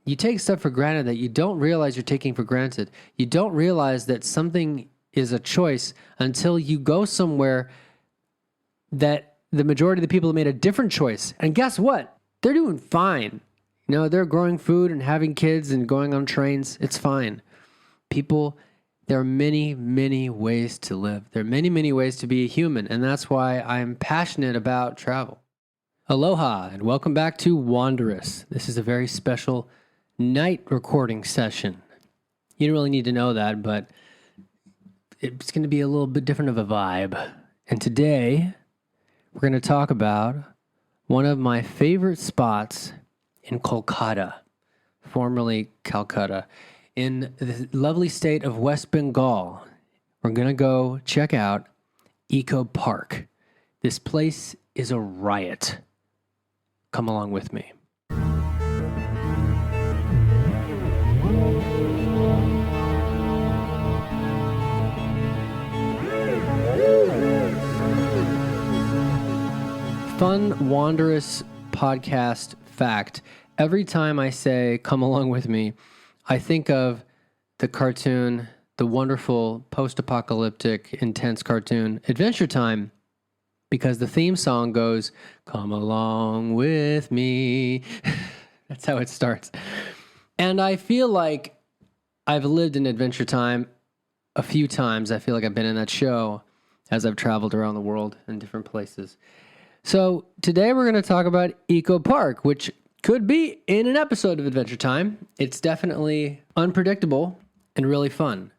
You take stuff for granted that you don't realize you're taking for granted. You don't realize that something is a choice until you go somewhere that the majority of the people have made a different choice. And guess what? They're doing fine. You know, they're growing food and having kids and going on trains. It's fine. People, there are many, many ways to live. There are many, many ways to be a human. And that's why I'm passionate about travel. Aloha and welcome back to Wanderous. This is a very special night recording session. You don't really need to know that, but it's going to be a little bit different of a vibe. And today, we're going to talk about one of my favorite spots in Kolkata, formerly Calcutta, in the lovely state of West Bengal. We're going to go check out Eco Park. This place is a riot. Come along with me. Fun, Wanderous podcast fact. Every time I say, come along with me, I think of the cartoon, the wonderful post-apocalyptic, intense cartoon, Adventure Time, because the theme song goes, come along with me. That's how it starts. And I feel like I've lived in Adventure Time a few times. I feel like I've been in that show as I've traveled around the world in different places. So today we're going to talk about Eco Park, which could be in an episode of Adventure Time. It's definitely unpredictable and really fun.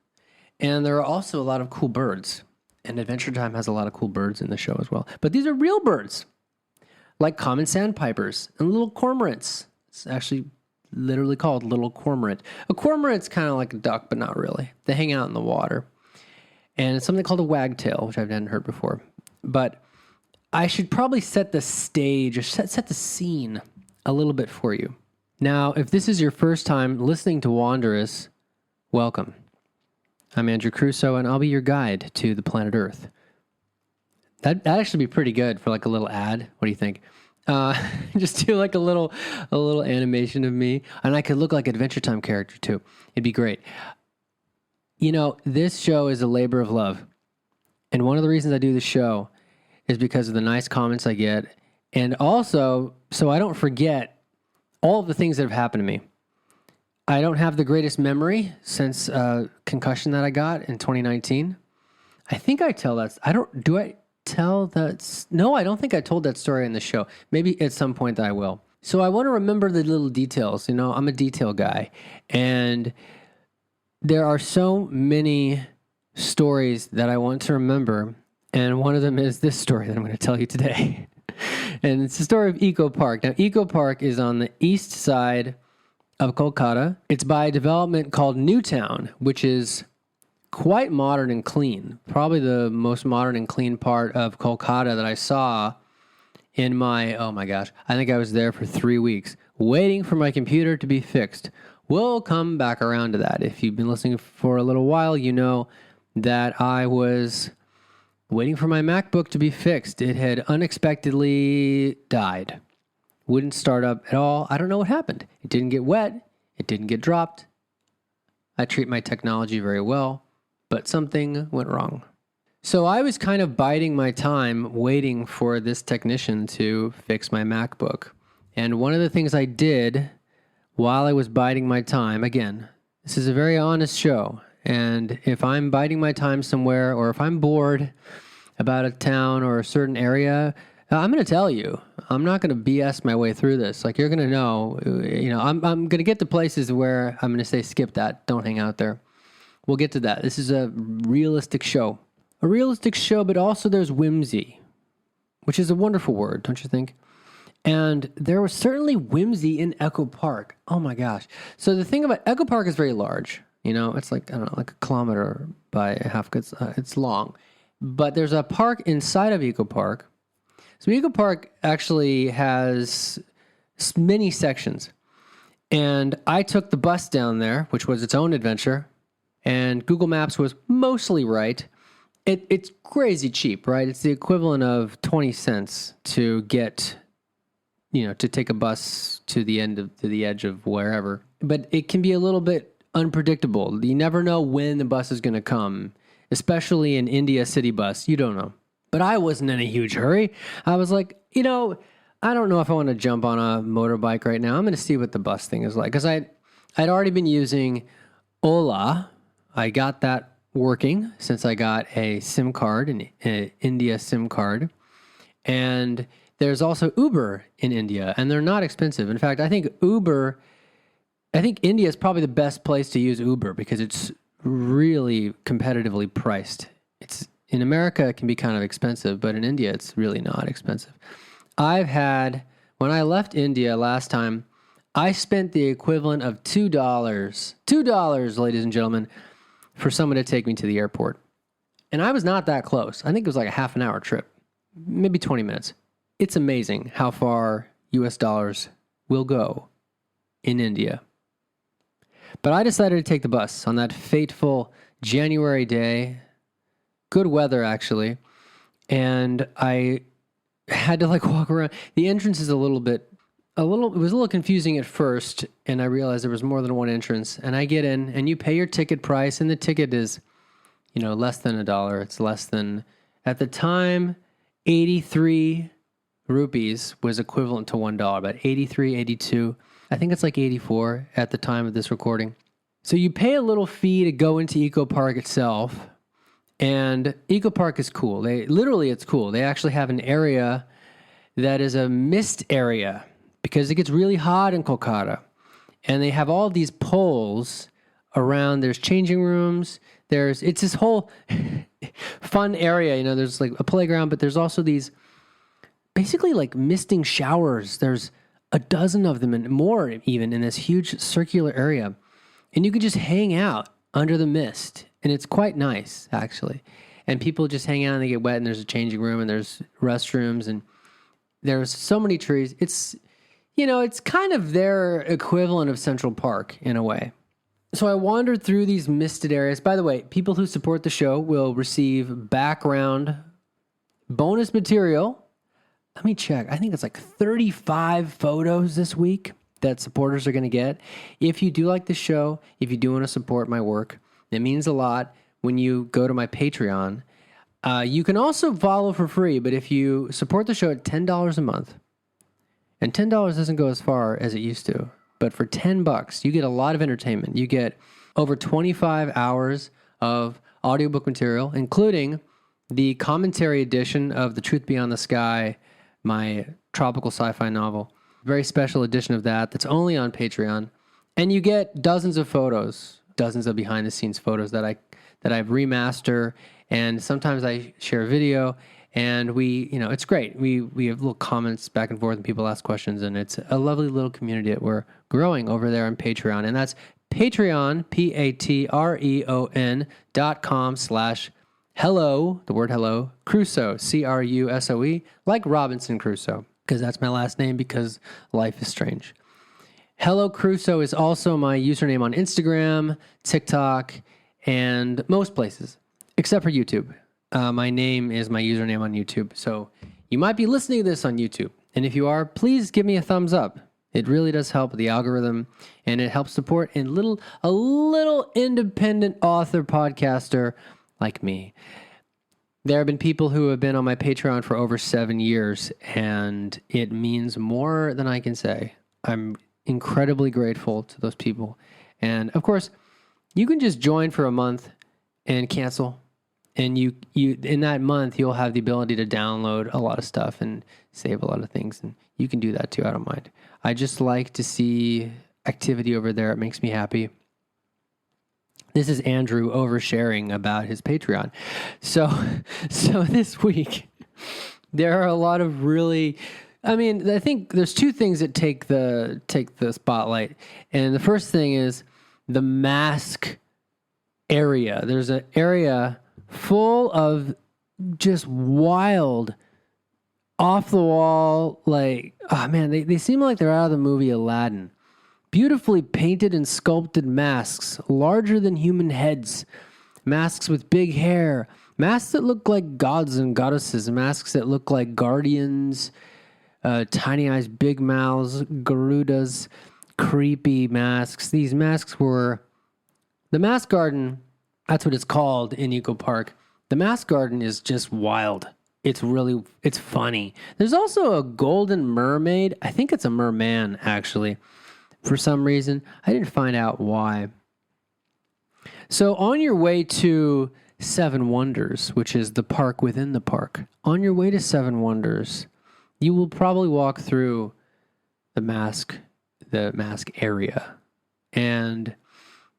And there are also a lot of cool birds. And Adventure Time has a lot of cool birds in the show as well. But these are real birds, like common sandpipers and little cormorants. It's actually literally called little cormorant. A cormorant's kind of like a duck, but not really. They hang out in the water. And it's something called a wagtail, which I hadn't heard before. But I should probably set the stage, or set the scene a little bit for you. Now, if this is your first time listening to Wanderous, welcome. I'm Andrew Crusoe, and I'll be your guide to the planet Earth. That'd actually be pretty good for like a little ad. What do you think? Just do like a little animation of me, and I could look like an Adventure Time character too. It'd be great. You know, this show is a labor of love, and one of the reasons I do this show is because of the nice comments I get, and also so I don't forget all of the things that have happened to me. I don't have the greatest memory since concussion that I got in 2019. I think I tell that. Do I tell that? No, I don't think I told that story in the show. Maybe at some point I will. So I want to remember the little details. You know, I'm a detail guy. And there are so many stories that I want to remember. And one of them is this story that I'm going to tell you today. And it's the story of Eco Park. Now, Eco Park is on the east side of Kolkata. It's by a development called Newtown, which is quite modern and clean. Probably the most modern and clean part of Kolkata that I saw in oh my gosh, I think I was there for 3 weeks, waiting for my computer to be fixed. We'll come back around to that. If you've been listening for a little while, you know that I was waiting for my MacBook to be fixed. It had unexpectedly died. Wouldn't start up at all. I don't know what happened. It didn't get wet. It didn't get dropped. I treat my technology very well, but something went wrong. So I was kind of biding my time waiting for this technician to fix my MacBook. And one of the things I did while I was biding my time, again, this is a very honest show. And if I'm biding my time somewhere, or if I'm bored about a town or a certain area, I'm going to tell you. I'm not going to BS my way through this. Like, you're going to know, I'm going to get to places where I'm going to say, skip that. Don't hang out there. We'll get to that. This is a realistic show. A realistic show, but also there's whimsy, which is a wonderful word, don't you think? And there was certainly whimsy in Eco Park. Oh my gosh. So the thing about Eco Park is very large. You know, it's like, I don't know, like a kilometer by a half. It's long. But there's a park inside of Eco Park. So Eco Park actually has many sections. And I took the bus down there, which was its own adventure. And Google Maps was mostly right. It's crazy cheap, right? It's the equivalent of 20 cents to get, to take a bus to the edge of wherever. But it can be a little bit unpredictable. You never know when the bus is going to come, especially an India city bus. You don't know. But I wasn't in a huge hurry. I was like, I don't know if I want to jump on a motorbike right now. I'm going to see what the bus thing is like. Because I'd already been using Ola. I got that working since I got a SIM card, an India SIM card. And there's also Uber in India, and they're not expensive. In fact, I think India is probably the best place to use Uber because it's really competitively priced. In America, it can be kind of expensive, but in India, it's really not expensive. When I left India last time, I spent the equivalent of $2, ladies and gentlemen, for someone to take me to the airport. And I was not that close. I think it was like a half an hour trip, maybe 20 minutes. It's amazing how far US dollars will go in India. But I decided to take the bus on that fateful January day. Good weather, actually. And I had to walk around. The entrance is it was a little confusing at first, and I realized there was more than one entrance. And I get in, and you pay your ticket price, and the ticket is, less than $1. It's less than, at the time, 83 rupees was equivalent to $1, about 83, 82. I think it's like 84 at the time of this recording. So you pay a little fee to go into Eco Park itself, and Eco Park is cool. It's cool. They actually have an area that is a mist area because it gets really hot in Kolkata. And they have all these poles around. There's changing rooms. It's this whole fun area. There's like a playground, but there's also these basically like misting showers. There's a dozen of them and more even in this huge circular area. And you could just hang out under the mist. And it's quite nice, actually. And people just hang out and they get wet, and there's a changing room, and there's restrooms, and there's so many trees. It's kind of their equivalent of Central Park in a way. So I wandered through these misted areas. By the way, people who support the show will receive background bonus material. Let me check. I think it's like 35 photos this week that supporters are going to get. If you do like the show, if you do want to support my work, it means a lot when you go to my Patreon. You can also follow for free, but if you support the show at $10 a month, and $10 doesn't go as far as it used to, but for $10, you get a lot of entertainment. You get over 25 hours of audiobook material, including the commentary edition of The Truth Beyond the Sky, my tropical sci-fi novel. Very special edition of that's only on Patreon. And you get dozens of photos, dozens of behind-the-scenes photos that I've remaster, and sometimes I share video, and it's great. We have little comments back and forth, and people ask questions, and it's a lovely little community that we're growing over there on Patreon, and that's Patreon, patreon.com/hello, the word hello, Crusoe, Crusoe, like Robinson Crusoe, because that's my last name because life is strange. Hello Crusoe is also my username on Instagram, TikTok, and most places, except for YouTube. My name is my username on YouTube. So you might be listening to this on YouTube. And if you are, please give me a thumbs up. It really does help the algorithm, and it helps support a little independent author podcaster like me. There have been people who have been on my Patreon for over 7 years, and it means more than I can say. I'm incredibly grateful to those people. And of course, you can just join for a month and cancel. And you in that month, you'll have the ability to download a lot of stuff and save a lot of things. And you can do that too. I don't mind. I just like to see activity over there. It makes me happy. This is Andrew oversharing about his Patreon. So this week, there are a lot of really... I think there's two things that take the spotlight. And the first thing is the mask area. There's an area full of just wild, off-the-wall, they seem like they're out of the movie Aladdin. Beautifully painted and sculpted masks, larger than human heads. Masks with big hair. Masks that look like gods and goddesses. Masks that look like guardians. tiny eyes, big mouths, Garudas, creepy masks. These masks were the mask garden. That's what it's called in Eco Park. The mask garden is just wild. It's funny. There's also a golden mermaid. I think it's a merman, actually, for some reason. I didn't find out why. So on your way to Seven Wonders, which is the park within the park, on your way to Seven Wonders, you will probably walk through the mask area. And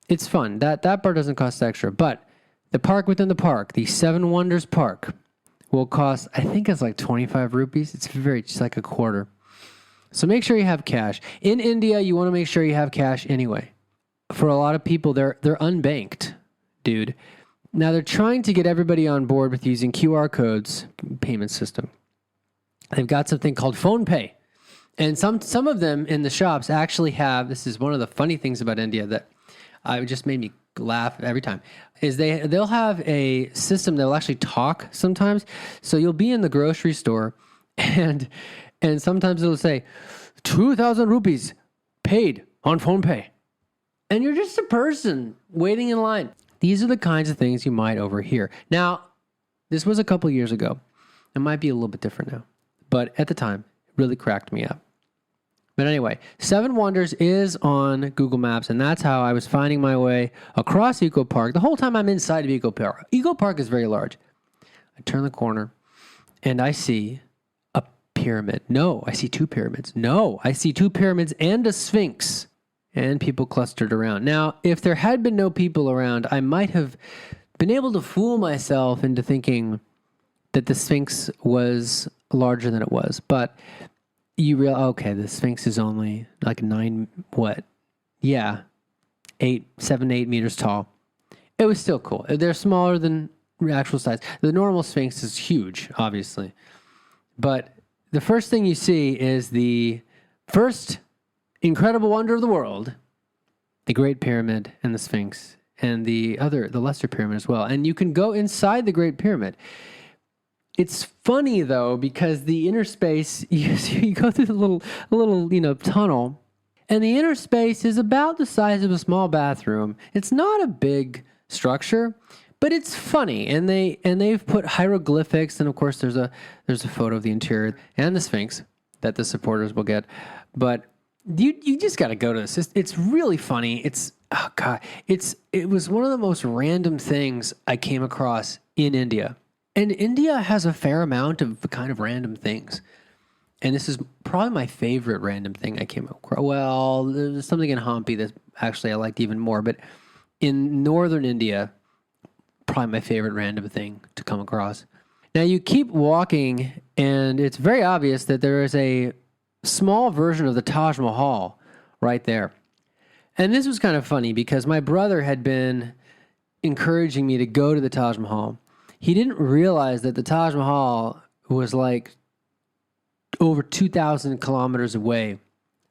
it's fun. That part doesn't cost extra. But the park within the park, the Seven Wonders Park, will cost, I think it's like 25 rupees. It's like a quarter. So make sure you have cash. In India, you want to make sure you have cash anyway. For a lot of people, they're unbanked, dude. Now they're trying to get everybody on board with using QR codes, payment system. They've got something called phone pay. And some of them in the shops actually have, this is one of the funny things about India that just made me laugh every time, is they'll have a system that will actually talk sometimes. So you'll be in the grocery store and sometimes it'll say 2,000 rupees paid on phone pay. And you're just a person waiting in line. These are the kinds of things you might overhear. Now, this was a couple years ago. It might be a little bit different now. But at the time, it really cracked me up. But anyway, Seven Wonders is on Google Maps, and that's how I was finding my way across Eco Park. The whole time I'm inside of Eco Park. Eco Park is very large. I turn the corner, and I see a pyramid. No, I see two pyramids. No, I see two pyramids and a sphinx, and people clustered around. Now, if there had been no people around, I might have been able to fool myself into thinking that the sphinx was larger than it was, but you realize, okay, the sphinx is only like 7, 8 meters tall. It was still cool. They're smaller than actual size. The normal sphinx is huge, obviously. But the first thing you see is the first incredible wonder of the world, the Great Pyramid and the Sphinx, and the Lesser Pyramid as well. And you can go inside the Great Pyramid. It's funny though, because the inner space, you go through the little tunnel, and the inner space is about the size of a small bathroom. It's not a big structure, but it's funny, and they've put hieroglyphics, and of course there's a photo of the interior and the Sphinx that the supporters will get. But you just got to go to this. It's really funny. It was one of the most random things I came across in India. And India has a fair amount of the kind of random things. And this is probably my favorite random thing I came across. Well, there's something in Hampi that actually I liked even more. But in northern India, probably my favorite random thing to come across. Now you keep walking, and it's very obvious that there is a small version of the Taj Mahal right there. And this was kind of funny because my brother had been encouraging me to go to the Taj Mahal. He didn't realize that the Taj Mahal was like over 2,000 kilometers away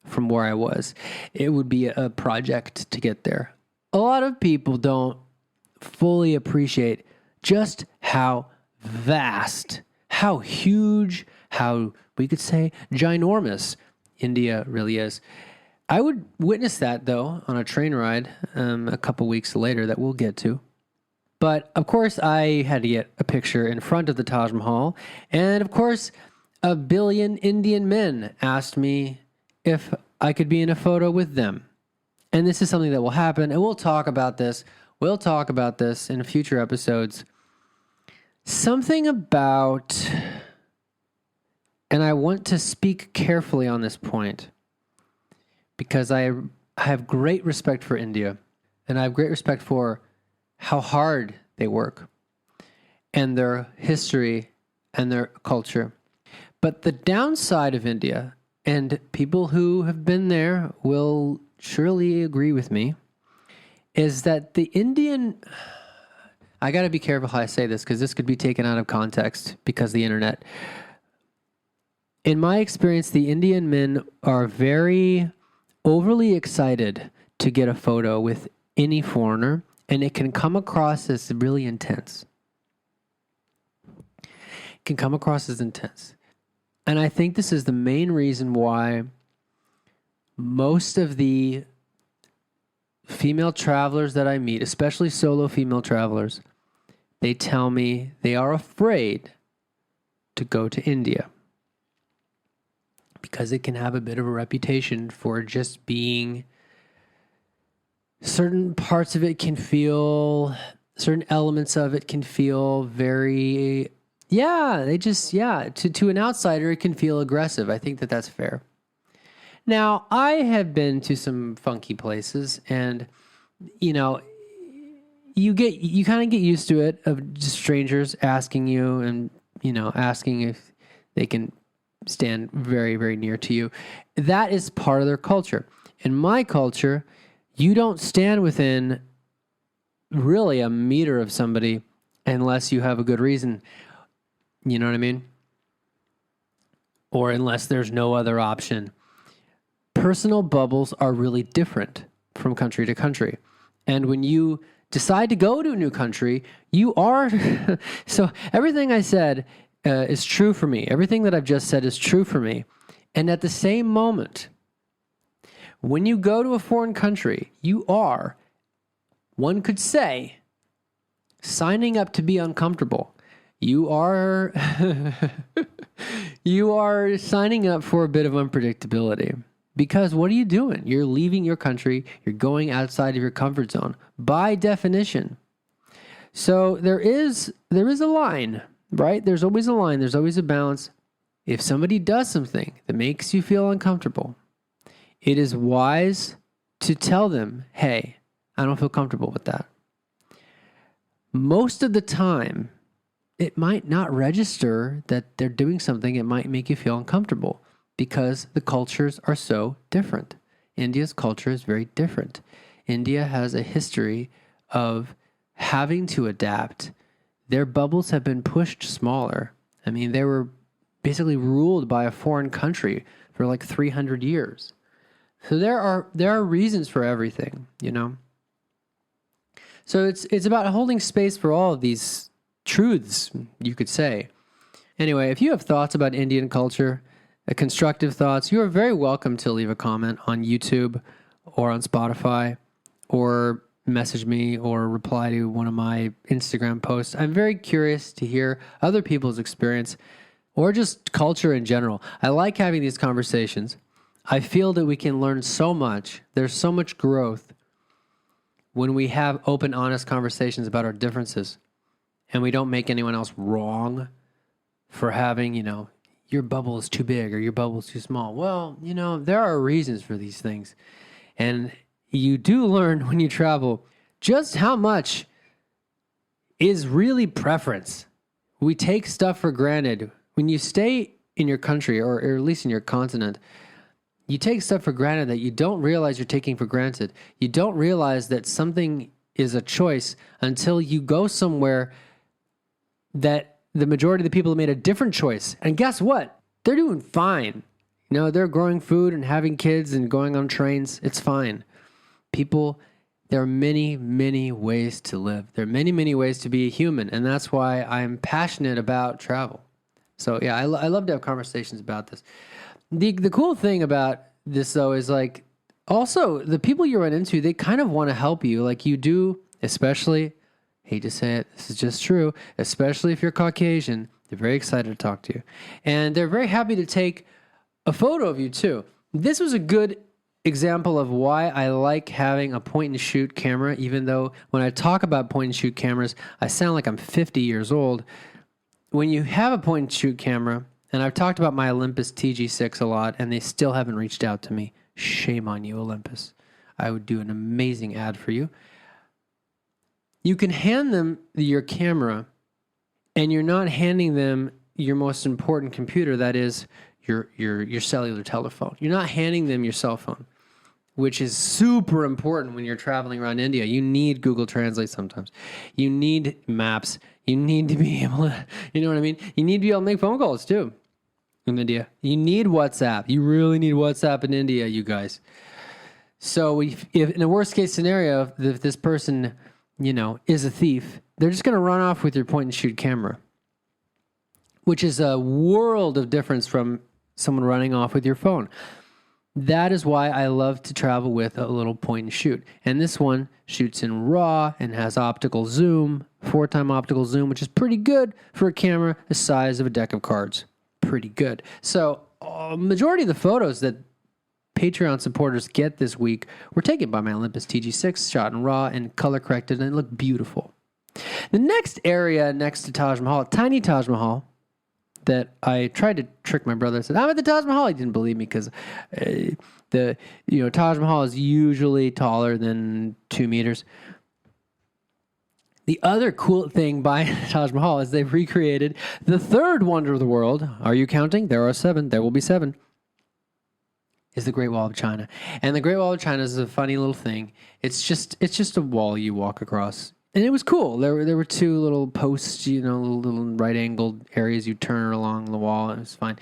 from where I was. It would be a project to get there. A lot of people don't fully appreciate just how vast, how huge, how we could say ginormous India really is. I would witness that, though, on a train ride a couple weeks later that we'll get to. But, of course, I had to get a picture in front of the Taj Mahal. And, of course, a billion Indian men asked me if I could be in a photo with them. And this is something that will happen. And we'll talk about this. We'll talk about this in future episodes. Something about, and I want to speak carefully on this point, because I have great respect for India. And I have great respect for how hard they work and their history and their culture. But the downside of India, and people who have been there will surely agree with me, is that the Indian, I got to be careful how I say this because this could be taken out of context because of the internet. In my experience, the Indian men are very overly excited to get a photo with any foreigner, and it can come across as really intense. It can come across as intense. And I think this is the main reason why most of the female travelers that I meet, especially solo female travelers, they tell me they are afraid to go to India because it can have a bit of a reputation for just being, certain parts of it can feel, certain elements of it can feel very, to an outsider, it can feel aggressive. I think that that's fair. Now, I have been to some funky places, and, you kind of get used to it, of just strangers asking you and, asking if they can stand very, very near to you. That is part of their culture. In my culture, you don't stand within really a meter of somebody unless you have a good reason. You know what I mean? Or unless there's no other option. Personal bubbles are really different from country to country. And when you decide to go to a new country, you are... So everything I said is true for me. Everything that I've just said is true for me. And at the same moment, when you go to a foreign country, you are, one could say, signing up to be uncomfortable. You are... you are signing up for a bit of unpredictability. Because what are you doing? You're leaving your country. You're going outside of your comfort zone by definition. So there is a line, right? There's always a line. There's always a balance. If somebody does something that makes you feel uncomfortable, it is wise to tell them, hey, I don't feel comfortable with that. Most of the time, it might not register that they're doing something. It might make you feel uncomfortable, because the cultures are so different. India's culture is very different. India has a history of having to adapt. Their bubbles have been pushed smaller. I mean, they were basically ruled by a foreign country for like 300 years. So there are reasons for everything, So it's about holding space for all of these truths, you could say. Anyway, if you have thoughts about Indian culture, constructive thoughts, you are very welcome to leave a comment on YouTube or on Spotify, or message me or reply to one of my Instagram posts. I'm very curious to hear other people's experience or just culture in general. I like having these conversations. I feel that we can learn so much. There's so much growth when we have open, honest conversations about our differences, and we don't make anyone else wrong for having, your bubble is too big or your bubble is too small. Well, there are reasons for these things. And you do learn when you travel just how much is really preference. We take stuff for granted. When you stay in your country, or at least in your continent, you take stuff for granted that you don't realize you're taking for granted. You don't realize that something is a choice until you go somewhere that the majority of the people have made a different choice. And guess what? They're doing fine. They're growing food and having kids and going on trains. It's fine. People, there are many, many ways to live. There are many, many ways to be a human. And that's why I'm passionate about travel. So yeah, I love to have conversations about this. The cool thing about this, though, is like, also the people you run into, they kind of want to help you. Like you do, especially... hate to say it, this is just true, especially if you're Caucasian, they're very excited to talk to you. And they're very happy to take a photo of you too. This was a good example of why I like having a point and shoot camera, even though when I talk about point and shoot cameras, I sound like I'm 50 years old. When you have a point and shoot camera, and I've talked about my Olympus TG6 a lot, and they still haven't reached out to me. Shame on you, Olympus. I would do an amazing ad for you. You can hand them your camera, and you're not handing them your most important computer, that is your cellular telephone. You're not handing them your cell phone, which is super important when you're traveling around India. You need Google Translate sometimes. You need maps. You need to be able to, you know what I mean? You need to be able to make phone calls too in India. You need WhatsApp. You really need WhatsApp in India, you guys. So if in a worst case scenario, if this person... is a thief, they're just going to run off with your point and shoot camera. which is a world of difference from someone running off with your phone. That is why I love to travel with a little point and shoot. And this one shoots in RAW and has optical zoom, 4x optical zoom, which is pretty good for a camera the size of a deck of cards. Pretty good. So, majority of the photos that Patreon supporters get this week were taken by my Olympus TG6, shot in RAW and color corrected, and it looked beautiful. The next area next to Taj Mahal, tiny Taj Mahal, that I tried to trick my brother. I said, I'm at the Taj Mahal. He didn't believe me because Taj Mahal is usually taller than 2 meters. The other cool thing by Taj Mahal is they've recreated the third wonder of the world. Are you counting? There are 7. There will be 7. Is the Great Wall of China. And the Great Wall of China is a funny little thing. It's just a wall you walk across. And it was cool. There were 2 little posts, little right-angled areas you turn along the wall. It was fine.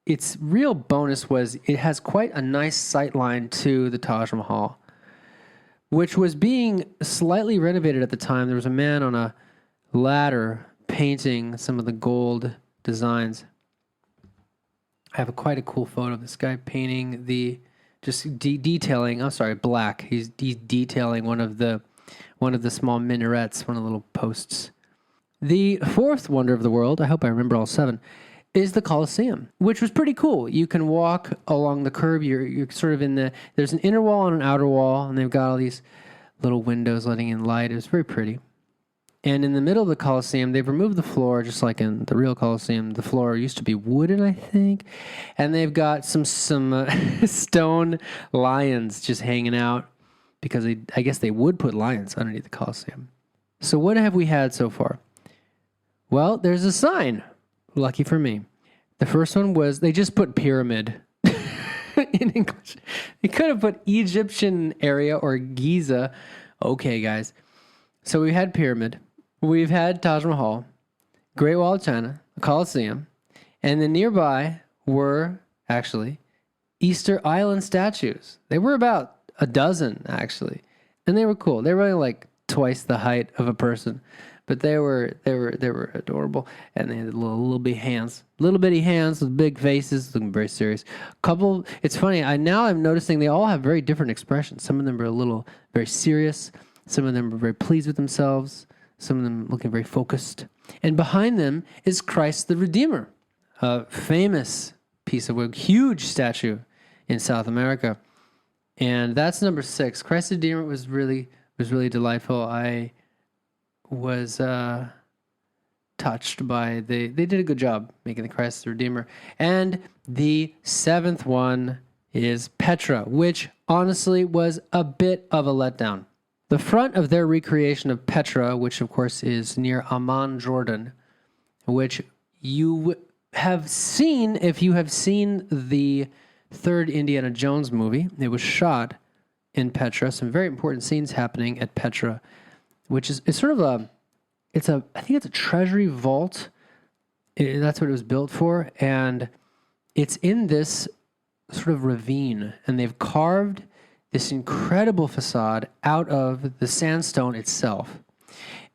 Its real bonus was it has quite a nice sight line to the Taj Mahal, which was being slightly renovated at the time. There was a man on a ladder painting some of the gold designs. I have quite a cool photo of this guy painting detailing. I'm sorry, black. He's detailing one of the small minarets, one of the little posts. The fourth wonder of the world, I hope I remember all 7, is the Colosseum, which was pretty cool. You can walk along the curb. You're sort of there's an inner wall and an outer wall, and they've got all these little windows letting in light. It was very pretty. And in the middle of the Colosseum, they've removed the floor, just like in the real Colosseum. The floor used to be wooden, I think. And they've got some stone lions just hanging out, because I guess they would put lions underneath the Colosseum. So what have we had so far? Well, there's a sign. Lucky for me. The first one was, they just put pyramid in English. They could have put Egyptian area or Giza. Okay, guys. So we had pyramid. We've had Taj Mahal, Great Wall of China, the Colosseum, and then nearby were, actually, Easter Island statues. They were about a dozen, actually, and they were cool. They were only like twice the height of a person, but they were adorable, and they had little bitty hands with big faces, looking very serious. It's funny. I'm noticing they all have very different expressions. Some of them are a little very serious. Some of them are very pleased with themselves. Some of them looking very focused. And behind them is Christ the Redeemer, a famous piece of work, huge statue in South America. And that's number 6. Christ the Redeemer was really delightful. I was touched by they did a good job making the Christ the Redeemer. And the 7th one is Petra, which honestly was a bit of a letdown. The front of their recreation of Petra, which of course is near Amman, Jordan, which you have seen if you have seen the 3rd Indiana Jones movie. It was shot in Petra. Some very important scenes happening at Petra, which is it's sort of I think it's a treasury vault. That's what it was built for, and it's in this sort of ravine, and they've carved this incredible facade out of the sandstone itself.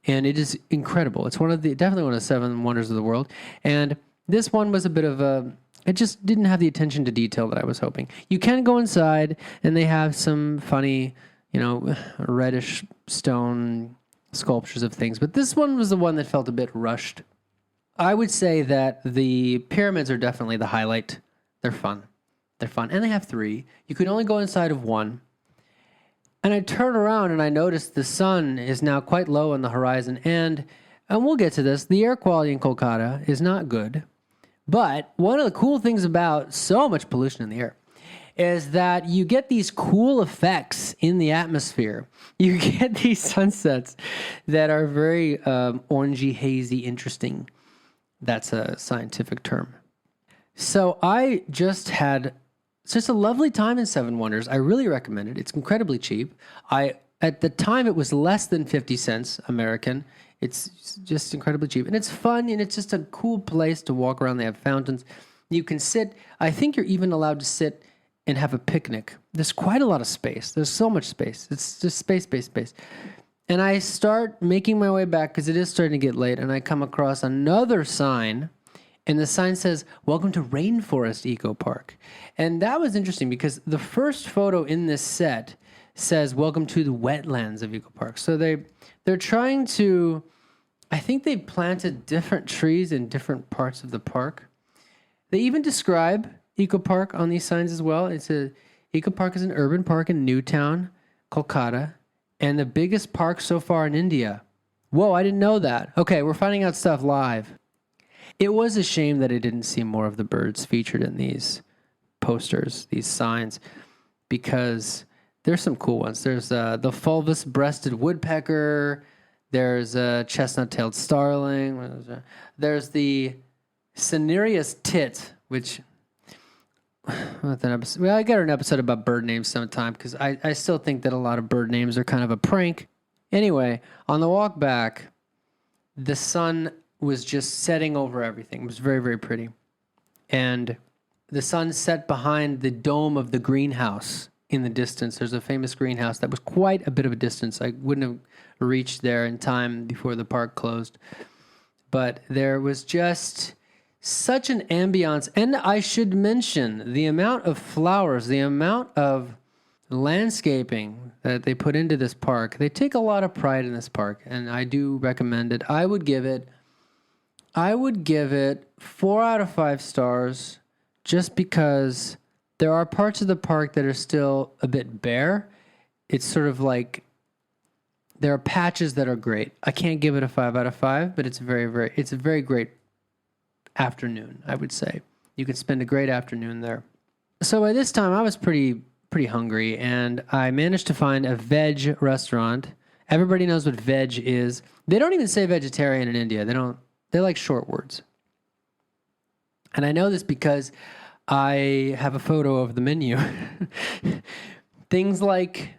And it is incredible. It's definitely one of the 7 wonders of the world. And this one was a bit of it just didn't have the attention to detail that I was hoping. You can go inside, and they have some funny, reddish stone sculptures of things. But this one was the one that felt a bit rushed. I would say that the pyramids are definitely the highlight. They're fun. And they have 3. You could only go inside of 1. And I turned around and I noticed the sun is now quite low on the horizon. And we'll get to this, the air quality in Kolkata is not good. But one of the cool things about so much pollution in the air is that you get these cool effects in the atmosphere. You get these sunsets that are very orangey, hazy, interesting. That's a scientific term. So I just had such a lovely time in 7 Wonders. I really recommend it. It's incredibly cheap. At the time, it was less than 50 cents American. It's just incredibly cheap. And it's fun, and it's just a cool place to walk around. They have fountains. You can sit. I think you're even allowed to sit and have a picnic. There's quite a lot of space. There's so much space. It's just space. And I start making my way back because it is starting to get late, and I come across another sign, and the sign says, "Welcome to Rainforest Eco Park." And that was interesting because the first photo in this set says, "Welcome to the wetlands of Eco Park." So they're trying to, I think they planted different trees in different parts of the park. They even describe Eco Park on these signs as well. Eco Park is an urban park in Newtown, Kolkata, and the biggest park so far in India. Whoa, I didn't know that. Okay, we're finding out stuff live. It was a shame that I didn't see more of the birds featured in these posters, these signs, because there's some cool ones. There's the fulvous-breasted woodpecker. There's a chestnut-tailed starling. There's the cinereous tit, which... Well, I got an episode about bird names sometime because I still think that a lot of bird names are kind of a prank. Anyway, on the walk back, the sun was just setting over everything. It was very, very pretty. And the sun set behind the dome of the greenhouse in the distance. There's a famous greenhouse that was quite a bit of a distance. I wouldn't have reached there in time before the park closed. But there was just such an ambiance. And I should mention the amount of flowers, the amount of landscaping that they put into this park. They take a lot of pride in this park, and I do recommend it. I would give it 4 out of 5 stars just because there are parts of the park that are still a bit bare. It's sort of like there are patches that are great. I can't give it a 5 out of 5, but it's a very great afternoon, I would say. You could spend a great afternoon there. So by this time, I was pretty hungry, and I managed to find a veg restaurant. Everybody knows what veg is. They don't even say vegetarian in India. They like short words. And I know this because I have a photo of the menu. Things like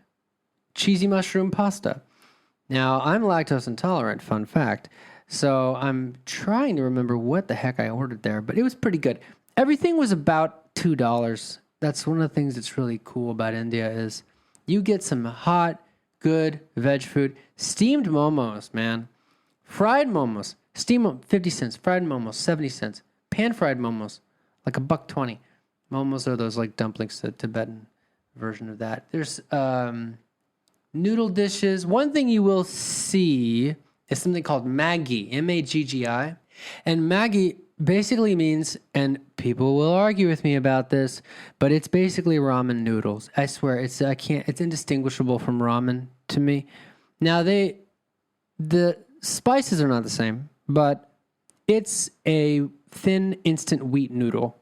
cheesy mushroom pasta. Now, I'm lactose intolerant, fun fact. So I'm trying to remember what the heck I ordered there, but it was pretty good. Everything was about $2. That's one of the things that's really cool about India is you get some hot, good veg food. Steamed momos, man. Fried momos. Steamed 50 cents. Fried momos, 70 cents. Pan-fried momos, like $1.20. Momos are those like dumplings, the Tibetan version of that. There's noodle dishes. One thing you will see is something called Maggi, M-A-G-G-I. And Maggi basically means, and people will argue with me about this, but it's basically ramen noodles. I swear, it's indistinguishable from ramen to me. Now, the spices are not the same, but it's a thin instant wheat noodle.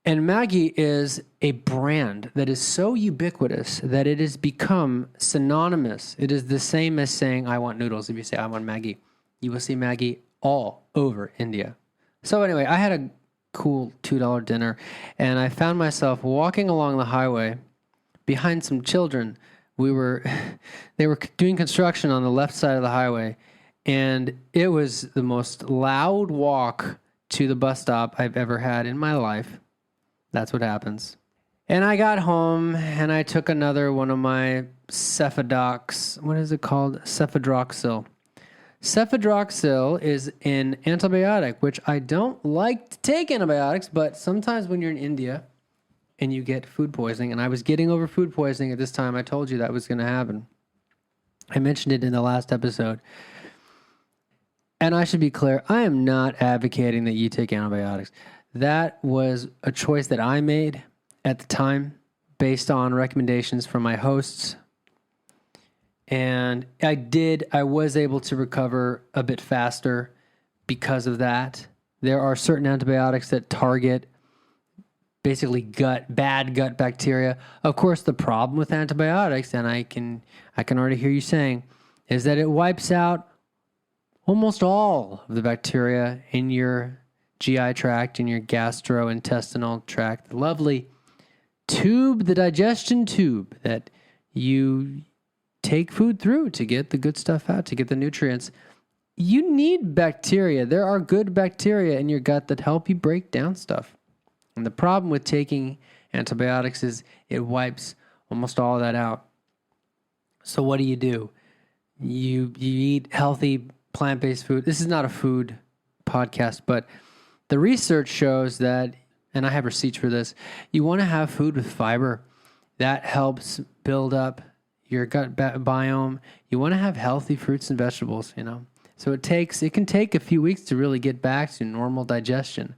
And Maggi is a brand that is so ubiquitous that it has become synonymous. It is the same as saying, I want noodles. If you say, I want Maggi, you will see Maggi all over India. So anyway, I had a cool $2 dinner, and I found myself walking along the highway behind some children. They were doing construction on the left side of the highway, and it was the most loud walk to the bus stop I've ever had in my life. That's what happens. And I got home, and I took another one of my Cefidox. What is it called? Cefadroxil. Cefadroxil is an antibiotic, which I don't like to take antibiotics, but sometimes when you're in India and you get food poisoning, and I was getting over food poisoning at this time, I told you that was going to happen. I mentioned it in the last episode. And I should be clear, I am not advocating that you take antibiotics. That was a choice that I made at the time based on recommendations from my hosts. And I was able to recover a bit faster because of that. There are certain antibiotics that target basically bad gut bacteria. Of course, the problem with antibiotics, and I can already hear you saying, is that it wipes out almost all of the bacteria in your GI tract, in your gastrointestinal tract, the lovely tube, the digestion tube that you take food through to get the good stuff out, to get the nutrients. You need bacteria. There are good bacteria in your gut that help you break down stuff. And the problem with taking antibiotics is it wipes almost all of that out. So what do? you eat healthy plant-based food. This is not a food podcast, but the research shows that, and I have receipts for this, you want to have food with fiber. That helps build up your gut biome. You want to have healthy fruits and vegetables, So it can take a few weeks to really get back to normal digestion.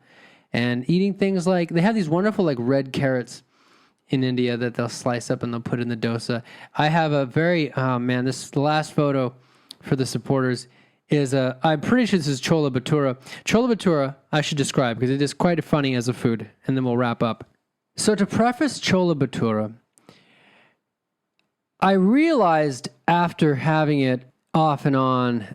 And eating things like, they have these wonderful like red carrots in India that they'll slice up and they'll put in the dosa. I have a very, the last photo for the supporters is I'm pretty sure this is Chola Bhatura. Chola Bhatura, I should describe because it is quite funny as a food, and then we'll wrap up. So to preface Chola Bhatura, I realized after having it off and on,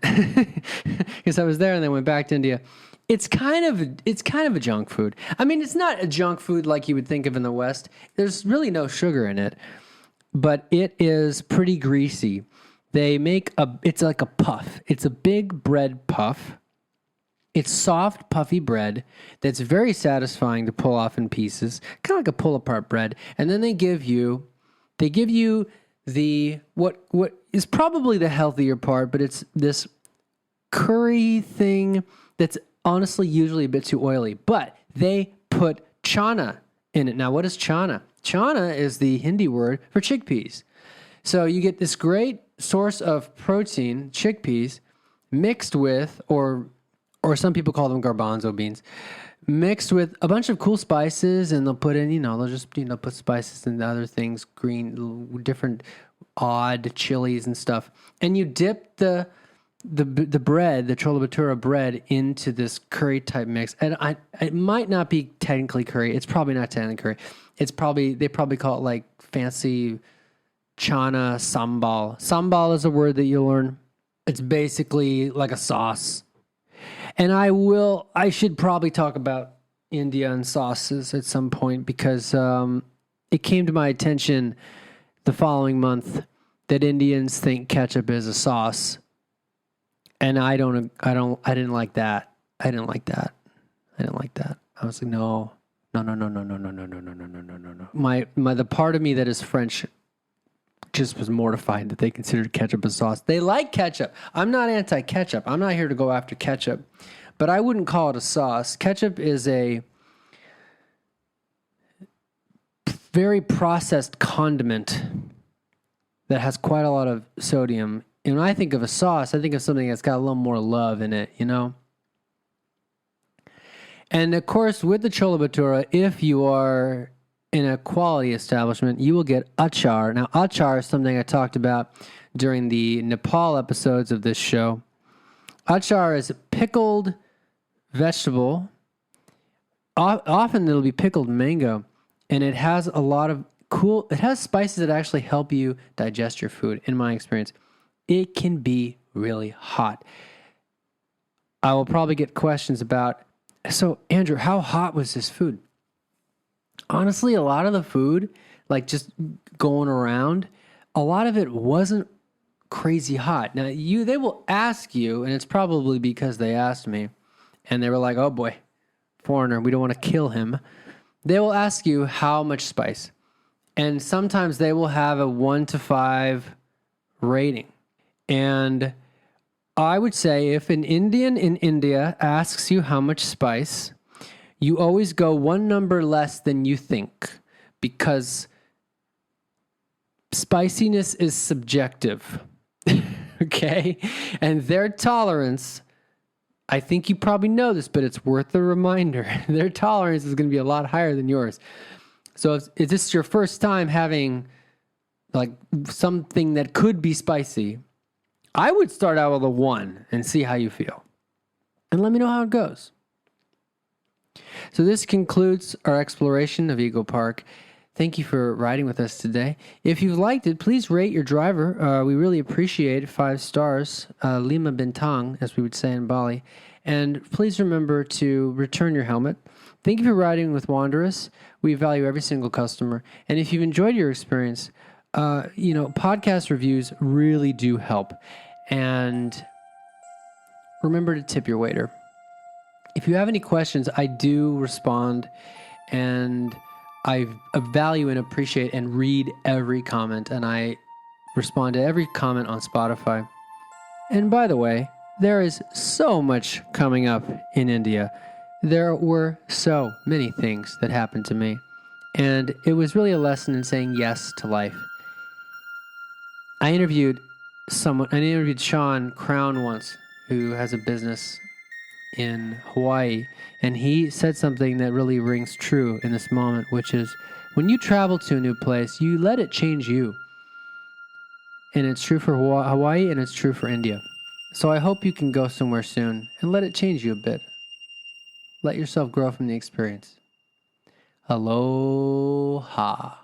because I was there and then went back to India, it's kind of a junk food. I mean, it's not a junk food like you would think of in the West. There's really no sugar in it, but it is pretty greasy. They make it's like a puff. It's a big bread puff. It's soft, puffy bread that's very satisfying to pull off in pieces, kind of like a pull-apart bread. And then they give you the what is probably the healthier part, but it's this curry thing that's honestly usually a bit too oily. But they put chana in it. Now, what is chana? Chana is the Hindi word for chickpeas. So you get this great source of protein, chickpeas, mixed with, or some people call them garbanzo beans, mixed with a bunch of cool spices, and they'll put in, they'll just, put spices and other things, green, different odd chilies and stuff. And you dip the bread, the Chola Bhatura bread, into this curry type mix. And it might not be technically curry. It's probably not technically curry. They probably call it like fancy chana sambal. Sambal is a word that you'll learn. It's basically like a sauce. And I should probably talk about India and sauces at some point because it came to my attention the following month that Indians think ketchup is a sauce. And I didn't like that. I didn't like that. I was like, no. The part of me that is French just was mortified that they considered ketchup a sauce. They like ketchup. I'm not anti-ketchup. I'm not here to go after ketchup, but I wouldn't call it a sauce. Ketchup is a very processed condiment that has quite a lot of sodium. And when I think of a sauce, I think of something that's got a little more love in it, And of course, with the Chola Bhatura, if you are in a quality establishment, you will get achar. Now, achar is something I talked about during the Nepal episodes of this show. Achar is a pickled vegetable. Often it'll be pickled mango, and it has a lot of it has spices that actually help you digest your food, in my experience. It can be really hot. I will probably get questions about, so Andrew, how hot was this food? Honestly, a lot of the food, like just going around, a lot of it wasn't crazy hot. Now, they will ask you, and it's probably because they asked me, and they were like, oh boy, foreigner, we don't want to kill him. They will ask you how much spice. And sometimes they will have a 1 to 5 rating. And I would say if an Indian in India asks you how much spice, you always go one number less than you think, because spiciness is subjective, okay? And their tolerance, I think you probably know this, but it's worth a reminder. Their tolerance is going to be a lot higher than yours. So if this is your first time having like something that could be spicy, I would start out with a 1 and see how you feel. And let me know how it goes. So this concludes our exploration of Eagle Park. Thank you for riding with us today. If you've liked it, please rate your driver. We really appreciate 5 stars, Lima Bintang, as we would say in Bali. And please remember to return your helmet. Thank you for riding with Wanderers. We value every single customer. And if you've enjoyed your experience, podcast reviews really do help. And remember to tip your waiter. If you have any questions, I do respond, and I value and appreciate and read every comment, and I respond to every comment on Spotify. And by the way, there is so much coming up in India. There were so many things that happened to me. And it was really a lesson in saying yes to life. I interviewed Sean Crown once, who has a business in Hawaii, and he said something that really rings true in this moment, which is when you travel to a new place, you let it change you. And it's true for Hawaii, and it's true for India. So I hope you can go somewhere soon and let it change you a bit. Let yourself grow from the experience. Aloha.